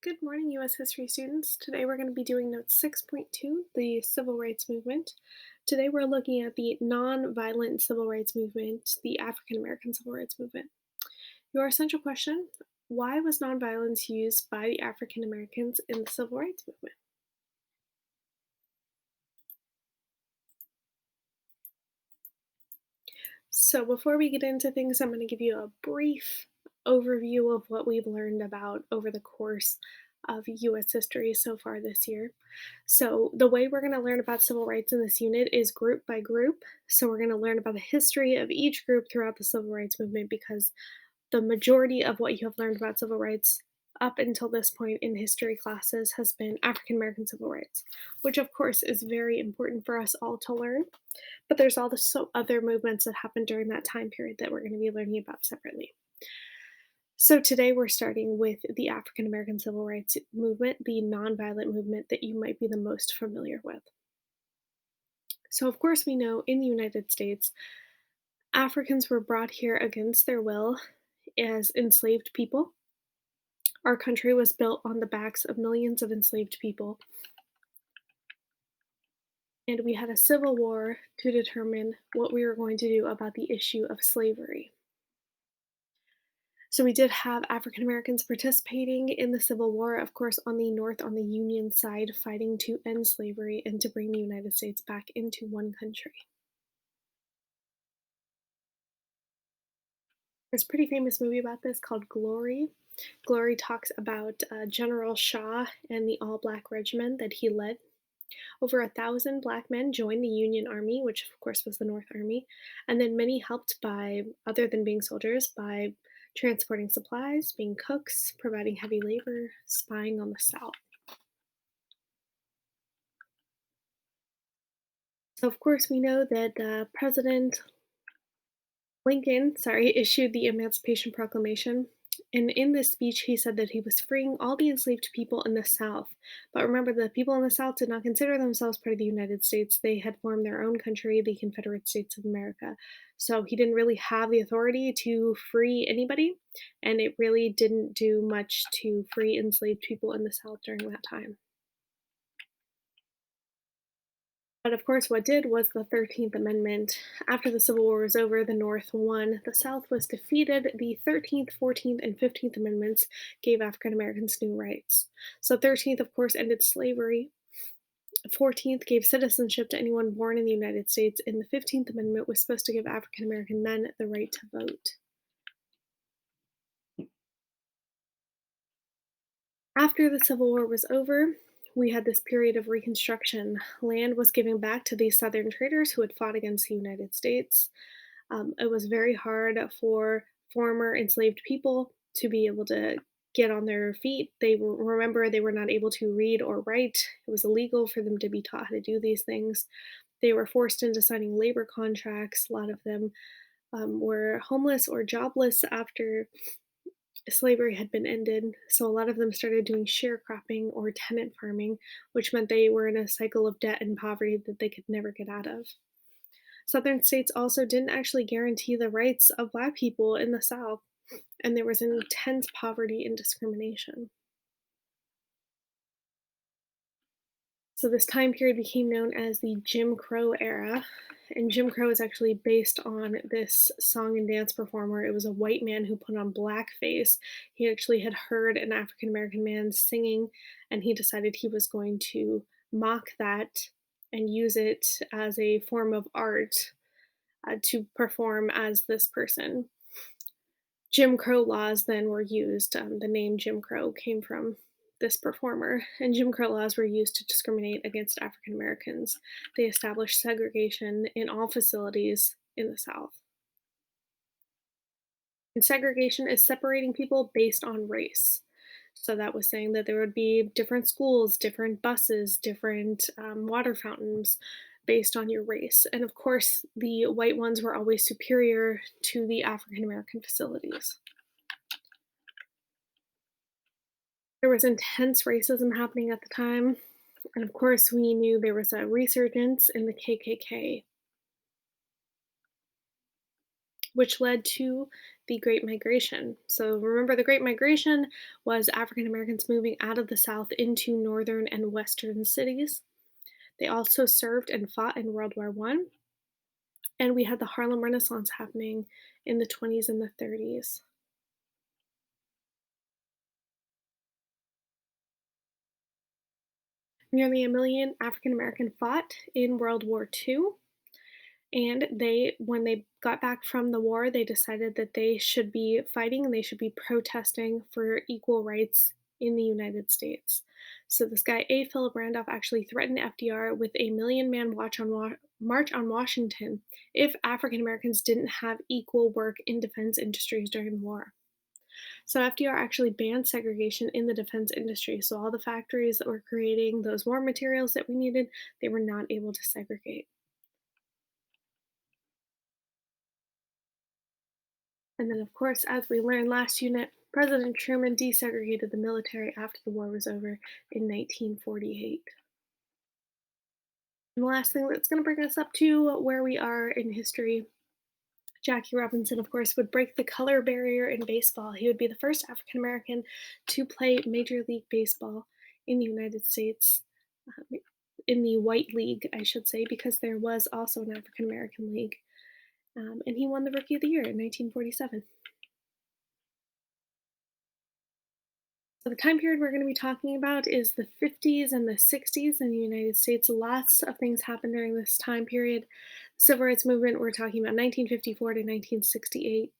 Good morning, U.S. history students. Today we're going to be doing Note 6.2, the Civil Rights Movement. Today we're looking at the nonviolent civil rights movement, the African American civil rights movement. Your essential question: why was nonviolence used by the African Americans in the civil rights movement? So, before we get into things, I'm going to give you a brief overview of what we've learned about over the course of US history so far this year. So, the way we're going to learn about civil rights in this unit is group by group. So, we're going to learn about the history of each group throughout the civil rights movement because the majority of what you have learned about civil rights up until this point in history classes has been African American civil rights, which of course is very important for us all to learn. But there's also other movements that happened during that time period that we're going to be learning about separately. So today we're starting with the African American civil rights movement, the nonviolent movement that you might be the most familiar with. So, of course, we know in the United States, Africans were brought here against their will as enslaved people. Our country was built on the backs of millions of enslaved people, and we had a civil war to determine what we were going to do about the issue of slavery. So we did have African Americans participating in the Civil War, of course, on the North, on the Union side, fighting to end slavery and to bring the United States back into one country. There's a pretty famous movie about this called Glory. Glory talks about General Shaw and the all black regiment that he led. Over 1,000 black men joined the Union Army, which of course was the North Army, and then many helped by, other than being soldiers, by transporting supplies, being cooks, providing heavy labor, spying on the South. So, of course, we know that President Lincoln, issued the Emancipation Proclamation. And in this speech, he said that he was freeing all the enslaved people in the South. But remember, the people in the South did not consider themselves part of the United States. They had formed their own country, the Confederate States of America. So he didn't really have the authority to free anybody. And it really didn't do much to free enslaved people in the South during that time. But of course, what did was the 13th Amendment. After the Civil War was over, the North won, the South was defeated. The 13th, 14th, and 15th Amendments gave African Americans new rights. So, 13th, of course, ended slavery. 14th gave citizenship to anyone born in the United States, and the 15th Amendment was supposed to give African American men the right to vote. After the Civil War was over, we had this period of Reconstruction. Land was given back to these Southern traders who had fought against the United States. It was very hard for former enslaved people to be able to get on their feet. Remember, they were not able to read or write. It was illegal for them to be taught how to do these things. They were forced into signing labor contracts. A lot of them were homeless or jobless after slavery had been ended. So a lot of them started doing sharecropping or tenant farming, which meant they were in a cycle of debt and poverty that they could never get out of. Southern states also didn't actually guarantee the rights of Black people in the South, and there was intense poverty and discrimination. So, this time period became known as the Jim Crow era, and Jim Crow is actually based on this song and dance performer. It was a white man who put on blackface. He actually had heard an African American man singing, and he decided he was going to mock that and use it as a form of art to perform as this person. Jim Crow laws then were used. The name Jim Crow came from this performer, and Jim Crow laws were used to discriminate against African Americans. They established segregation in all facilities in the South. And segregation is separating people based on race. So that was saying that there would be different schools, different buses, different water fountains based on your race. And of course, the white ones were always superior to the African American facilities. There was intense racism happening at the time. And of course, we knew there was a resurgence in the KKK. which led to the Great Migration. So remember, the Great Migration was African Americans moving out of the South into northern and western cities. They also served and fought in World War One, and we had the Harlem Renaissance happening in the 20s and the 30s. Nearly a million African American fought in World War Two, and when they got back from the war, they decided that they should be fighting and they should be protesting for equal rights in the United States. So this guy A. Philip Randolph actually threatened FDR with a million-man march on Washington if African Americans didn't have equal work in defense industries during the war. So FDR actually banned segregation in the defense industry. So all the factories that were creating those war materials that we needed, they were not able to segregate. And then, of course, as we learned last unit, President Truman desegregated the military after the war was over in 1948. And the last thing that's going to bring us up to where we are in history, Jackie Robinson, of course, would break the color barrier in baseball. He would be the first African American to play Major League Baseball in the United States, in the White League, I should say, because there was also an African American league. And he won the Rookie of the Year in 1947. So the time period we're going to be talking about is the 50s and the 60s in the United States. Lots of things happened during this time period. Civil rights movement, we're talking about 1954 to 1968.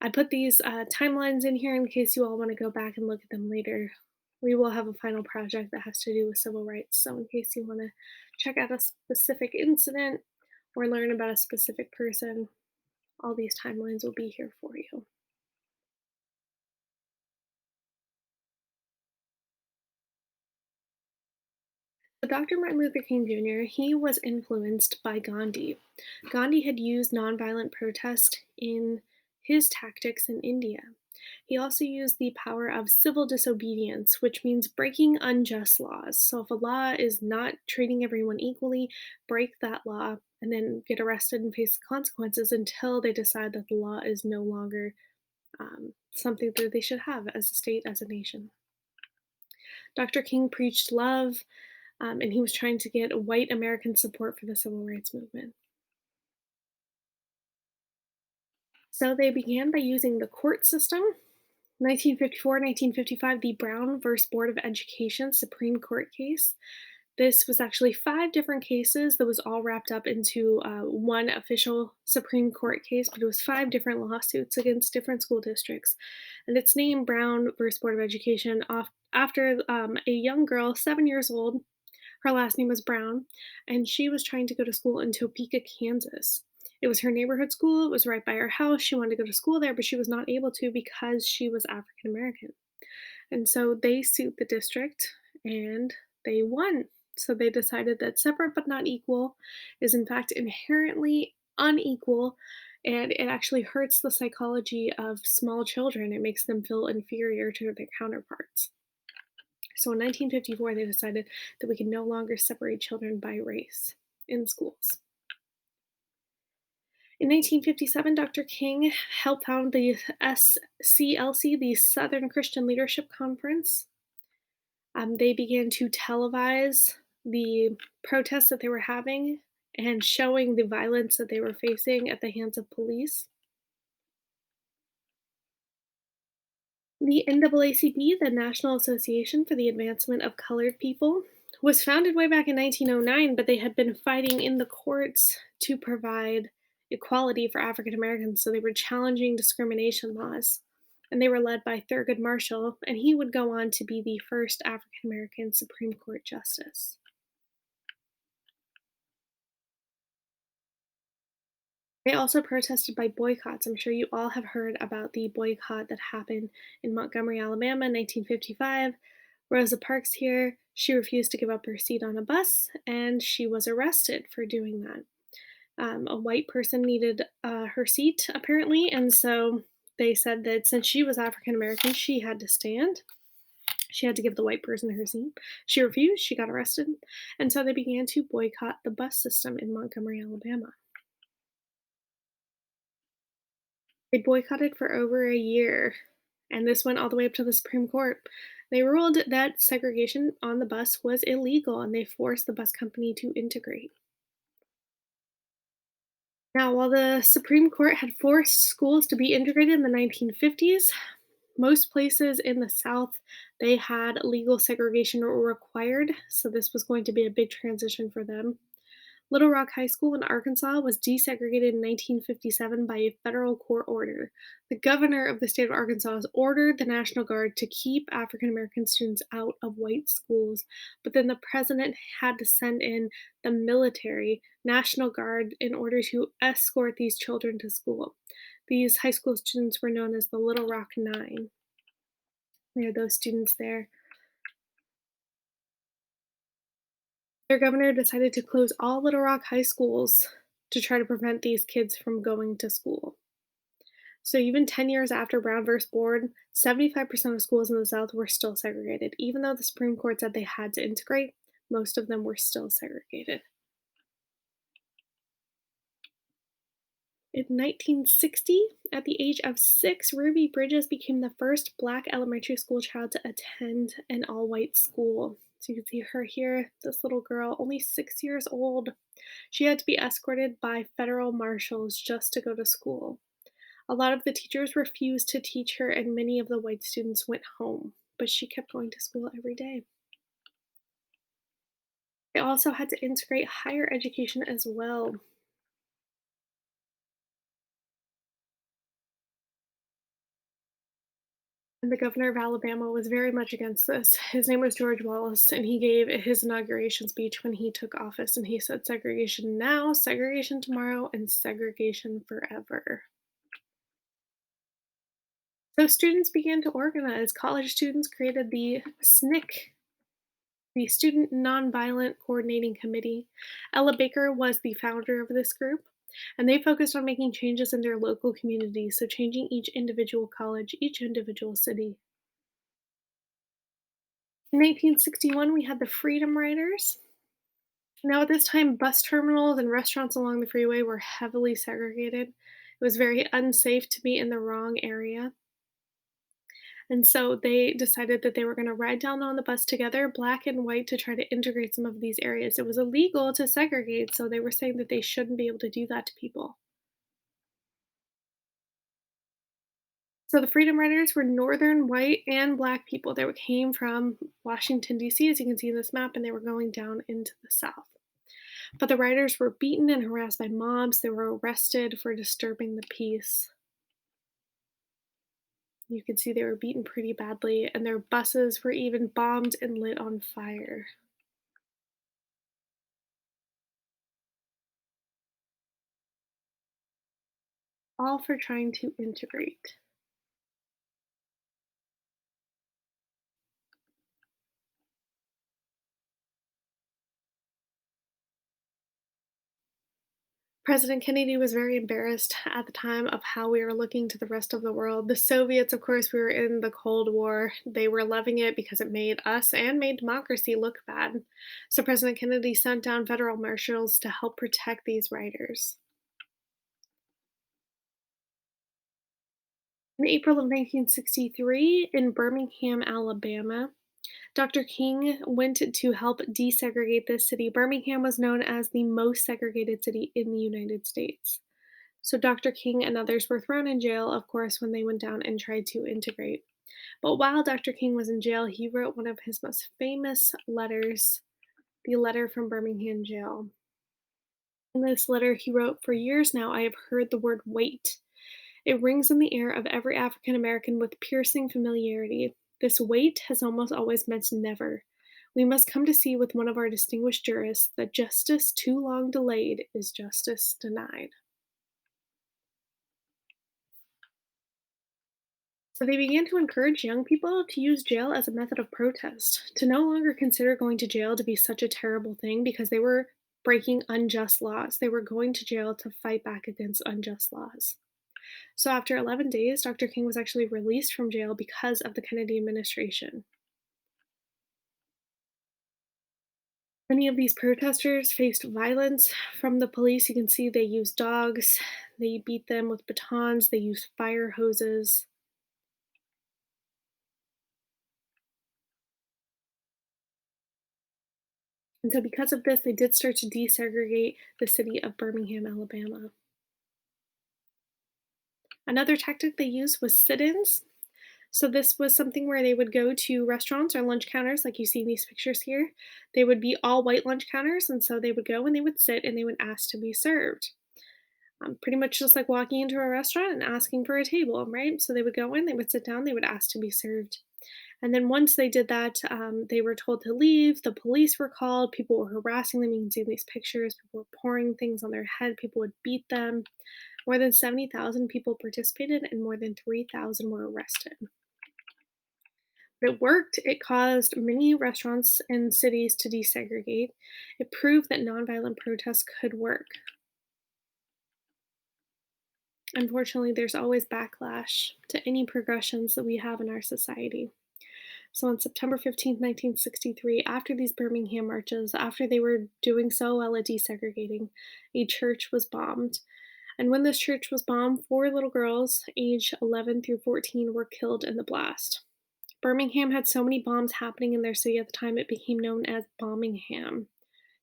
I put these timelines in here in case you all want to go back and look at them later. We will have a final project that has to do with civil rights. So, in case you want to check out a specific incident or learn about a specific person, all these timelines will be here for you. So Dr. Martin Luther King Jr., he was influenced by Gandhi. Gandhi had used nonviolent protest in his tactics in India. He also used the power of civil disobedience, which means breaking unjust laws. So if a law is not treating everyone equally, break that law and then get arrested and face the consequences until they decide that the law is no longer something that they should have as a state, as a nation. Dr. King preached love, and he was trying to get white American support for the civil rights movement. So they began by using the court system. 1954, 1955, the Brown versus Board of Education Supreme Court case. This was actually 5 different cases that was all wrapped up into one official Supreme Court case, but it was 5 different lawsuits against different school districts. And it's named Brown versus Board of Education after a young girl, 7 years old. Her last name was Brown, and she was trying to go to school in Topeka, Kansas. It was her neighborhood school, it was right by her house. She wanted to go to school there, but she was not able to because she was African American. And so they sued the district and they won. So they decided that separate but not equal is in fact inherently unequal, and it actually hurts the psychology of small children. It makes them feel inferior to their counterparts. So in 1954, they decided that we can no longer separate children by race in schools. In 1957, Dr. King helped found the SCLC, the Southern Christian Leadership Conference. They began to televise the protests that they were having and showing the violence that they were facing at the hands of police. The NAACP, the National Association for the Advancement of Colored People, was founded way back in 1909, but they had been fighting in the courts to provide equality for African Americans, so they were challenging discrimination laws. And they were led by Thurgood Marshall, and he would go on to be the first African American Supreme Court justice. They also protested by boycotts. I'm sure you all have heard about the boycott that happened in Montgomery, Alabama in 1955. Rosa Parks here, she refused to give up her seat on a bus and she was arrested for doing that. A white person needed her seat apparently, and so they said that since she was African American, she had to stand. She had to give the white person her seat. She refused, she got arrested, and so they began to boycott the bus system in Montgomery, Alabama. They boycotted for over a year, and this went all the way up to the Supreme Court. They ruled that segregation on the bus was illegal and they forced the bus company to integrate. Now, while the Supreme Court had forced schools to be integrated in the 1950s, most places in the South they had legal segregation required, so this was going to be a big transition for them. Little Rock High School in Arkansas was desegregated in 1957 by a federal court order. The governor of the state of Arkansas ordered the National Guard to keep African American students out of white schools, but then the president had to send in the military National Guard in order to escort these children to school. These high school students were known as the Little Rock Nine. There are those students there. Their governor decided to close all Little Rock high schools to try to prevent these kids from going to school. So even 10 years after Brown versus Board, 75% of schools in the South were still segregated. Even though the Supreme Court said they had to integrate, most of them were still segregated. In 1960, at the age of 6, Ruby Bridges became the first Black elementary school child to attend an all white school. So you can see her here, this little girl, only 6 years old. She had to be escorted by federal marshals just to go to school. A lot of the teachers refused to teach her, and many of the white students went home, but she kept going to school every day. They also had to integrate higher education as well. And the governor of Alabama was very much against this. His name was George Wallace, and he gave his inauguration speech when he took office, and he said segregation now, segregation tomorrow, and segregation forever. So students began to organize. College students created the SNCC, the Student Nonviolent Coordinating Committee. Ella Baker was the founder of this group, and they focused on making changes in their local communities, so changing each individual college, each individual city. In 1861, we had the Freedom Riders. Now, at this time, bus terminals and restaurants along the freeway were heavily segregated. It was very unsafe to be in the wrong area. And so they decided that they were going to ride down on the bus together, black and white, to try to integrate some of these areas. It was illegal to segregate, so they were saying that they shouldn't be able to do that to people. So the Freedom Riders were northern white and black people. They came from Washington, D.C., as you can see in this map, and they were going down into the South. But the riders were beaten and harassed by mobs. They were arrested for disturbing the peace. You can see they were beaten pretty badly, and their buses were even bombed and lit on fire. All for trying to integrate. President Kennedy was very embarrassed at the time of how we were looking to the rest of the world. The Soviets, of course, we were in the Cold War. They were loving it because it made us and made democracy look bad. So President Kennedy sent down federal marshals to help protect these riders. In April of 1963, in Birmingham, Alabama, Dr. King went to help desegregate this city. Birmingham was known as the most segregated city in the United States. So Dr. King and others were thrown in jail, of course, when they went down and tried to integrate. But while Dr. King was in jail, he wrote one of his most famous letters, the letter from Birmingham jail. In this letter, he wrote, "For years now, I have heard the word wait. It rings in the air of every African American with piercing familiarity. This wait has almost always meant never. We must come to see with one of our distinguished jurists that justice too long delayed is justice denied." So they began to encourage young people to use jail as a method of protest, to no longer consider going to jail to be such a terrible thing because they were breaking unjust laws. They were going to jail to fight back against unjust laws. So after 11 days, Dr. King was actually released from jail because of the Kennedy administration. Many of these protesters faced violence from the police. You can see they used dogs, they beat them with batons, they used fire hoses. And so, because of this, they did start to desegregate the city of Birmingham, Alabama. Another tactic they used was sit ins. So, this was something where they would go to restaurants or lunch counters, like you see in these pictures here. They would be all white lunch counters, and so they would go and they would sit and they would ask to be served. Pretty much just like walking into a restaurant and asking for a table, right? So they would go in, they would sit down, they would ask to be served. And then once they did that, they were told to leave. The police were called. People were harassing them. You can see in these pictures. People were pouring things on their head. People would beat them. More than 70,000 people participated, and more than 3,000 were arrested. But it worked. It caused many restaurants and cities to desegregate. It proved that nonviolent protests could work. Unfortunately, there's always backlash to any progressions that we have in our society. So on September 15th, 1963, after these Birmingham marches, after they were doing so well at desegregating, a church was bombed. And when this church was bombed, four little girls, aged 11 through 14, were killed in the blast. Birmingham had so many bombs happening in their city at the time, it became known as Bombingham.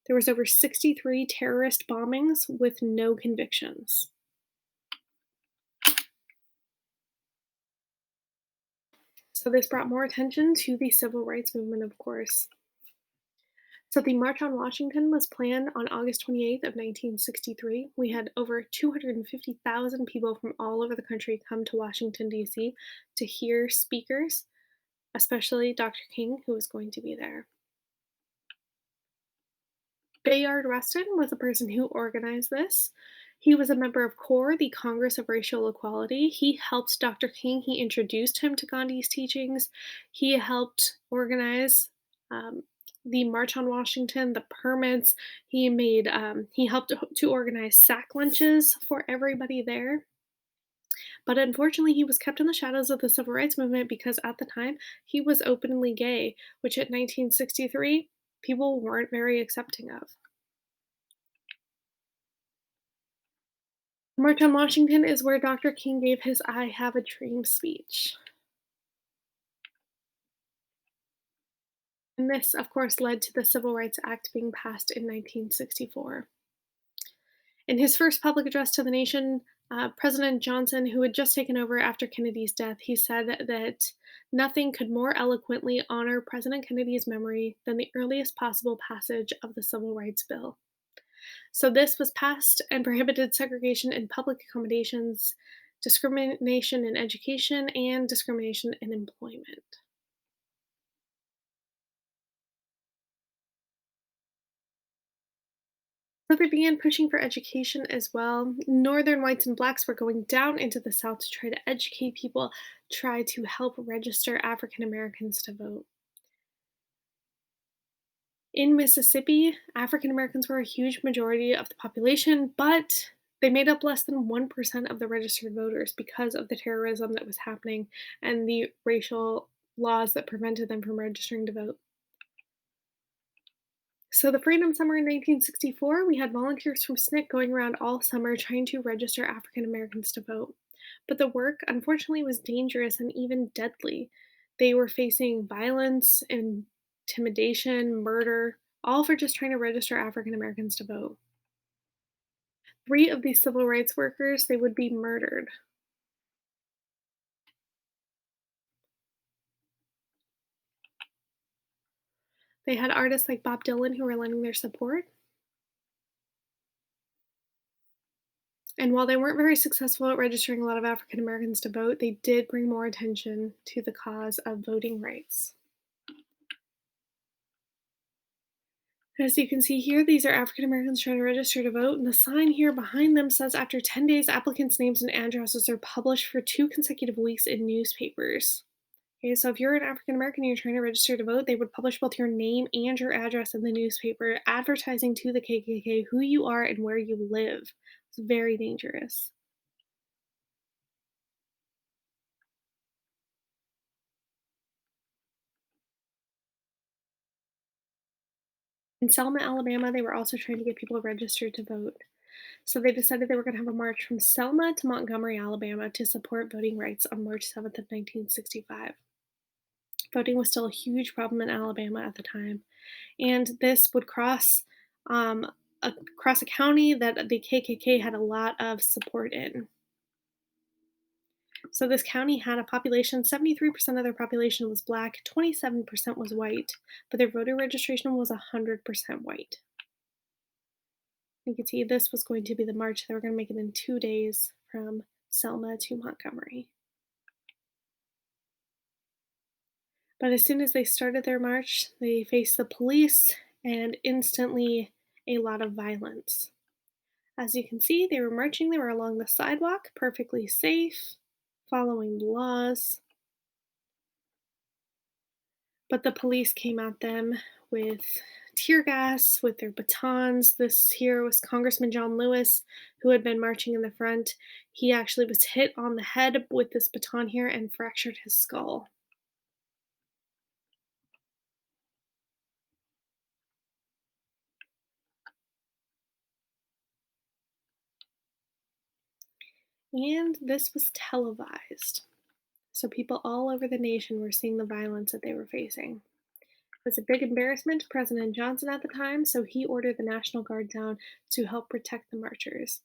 There was over 63 terrorist bombings with no convictions. So this brought more attention to the civil rights movement, of course. So the March on Washington was planned on August 28th of 1963. We had over 250,000 people from all over the country come to Washington, D.C. to hear speakers, especially Dr. King, who was going to be there. Bayard Rustin was the person who organized this. He was a member of CORE, the Congress of Racial Equality. He helped Dr. King. He introduced him to Gandhi's teachings. He helped organize um, the March on Washington, the permits. He helped to organize sack lunches for everybody there. But unfortunately, he was kept in the shadows of the civil rights movement because at the time he was openly gay, which at 1963 people weren't very accepting of. March on Washington is where Dr. King gave his I Have a Dream speech. And this, of course, led to the Civil Rights Act being passed in 1964. In his first public address to the nation, President Johnson, who had just taken over after Kennedy's death, he said that nothing could more eloquently honor President Kennedy's memory than the earliest possible passage of the Civil Rights Bill. So this was passed and prohibited segregation in public accommodations, discrimination in education, and discrimination in employment. So they began pushing for education as well. Northern whites and blacks were going down into the South to try to educate people, try to help register African Americans to vote. In Mississippi, African Americans were a huge majority of the population, but they made up less than 1% of the registered voters because of the terrorism that was happening and the racial laws that prevented them from registering to vote. So, the Freedom Summer in 1964, we had volunteers from SNCC going around all summer trying to register African Americans to vote. But the work, unfortunately, was dangerous and even deadly. They were facing violence, intimidation, murder, all for just trying to register African Americans to vote. Three of these civil rights workers, they would be murdered. They had artists like Bob Dylan who were lending their support. And while they weren't very successful at registering a lot of African Americans to vote, they did bring more attention to the cause of voting rights. As you can see here, these are African Americans trying to register to vote, and the sign here behind them says after 10 days, applicants' names and addresses are published for 2 consecutive weeks in newspapers. Okay, so if you're an African American and you're trying to register to vote, they would publish both your name and your address in the newspaper, advertising to the KKK who you are and where you live. It's very dangerous. In Selma, Alabama, they were also trying to get people registered to vote. So they decided they were going to have a march from Selma to Montgomery, Alabama to support voting rights on March 7th of 1965. Voting was still a huge problem in Alabama at the time, and this would um, across a county that the KKK had a lot of support in. So this county had a population 73% of their population was black, 27% was white, but their voter registration was 100% white. You can see this was going to be the march. They were going to make it in 2 days from Selma to Montgomery. But as soon as they started their march, they faced the police and instantly a lot of violence. As you can see, they were marching, they were along the sidewalk, perfectly safe, following the laws, but the police came at them with tear gas, with their batons. This here was Congressman John Lewis, who had been marching in the front. He actually was hit on the head with this baton here and fractured his skull. And this was televised. So people all over the nation were seeing the violence that they were facing. It was a big embarrassment to President Johnson at the time, so he ordered the National Guard down to help protect the marchers.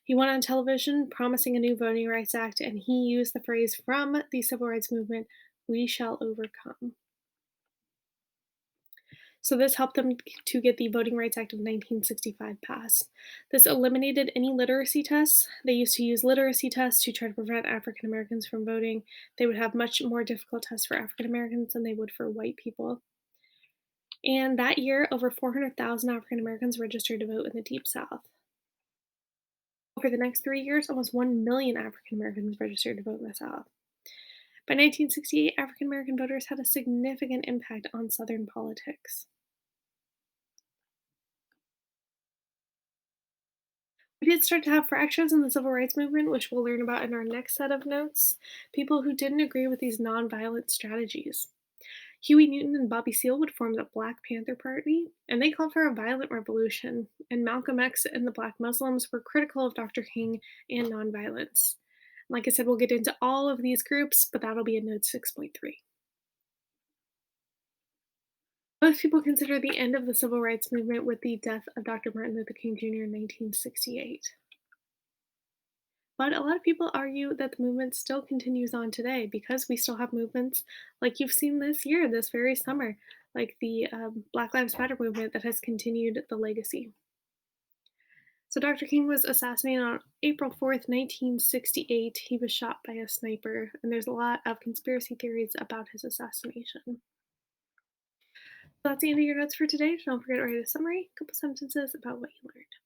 He went on television promising a new Voting Rights Act, and he used the phrase from the Civil Rights Movement, "We shall overcome." So this helped them to get the Voting Rights Act of 1965 passed. This eliminated any literacy tests. They used to use literacy tests to try to prevent African Americans from voting. They would have much more difficult tests for African Americans than they would for white people. And that year, over 400,000 African Americans registered to vote in the Deep South. Over the next 3 years, almost 1 million African Americans registered to vote in the South. By 1968, African American voters had a significant impact on Southern politics. We did start to have fractures in the civil rights movement, which we'll learn about in our next set of notes. People who didn't agree with these nonviolent strategies. Huey Newton and Bobby Seale would form the Black Panther Party, and they called for a violent revolution. And Malcolm X and the Black Muslims were critical of Dr. King and nonviolence. Like I said, we'll get into all of these groups, but that'll be in Note 6.3. Most people consider the end of the civil rights movement with the death of Dr. Martin Luther King Jr. in 1968. But a lot of people argue that the movement still continues on today because we still have movements like you've seen this year, this very summer, like the Black Lives Matter movement that has continued the legacy. So Dr. King was assassinated on April 4th, 1968. He was shot by a sniper, and there's a lot of conspiracy theories about his assassination. So that's the end of your notes for today. Don't forget to write a summary, a couple sentences about what you learned.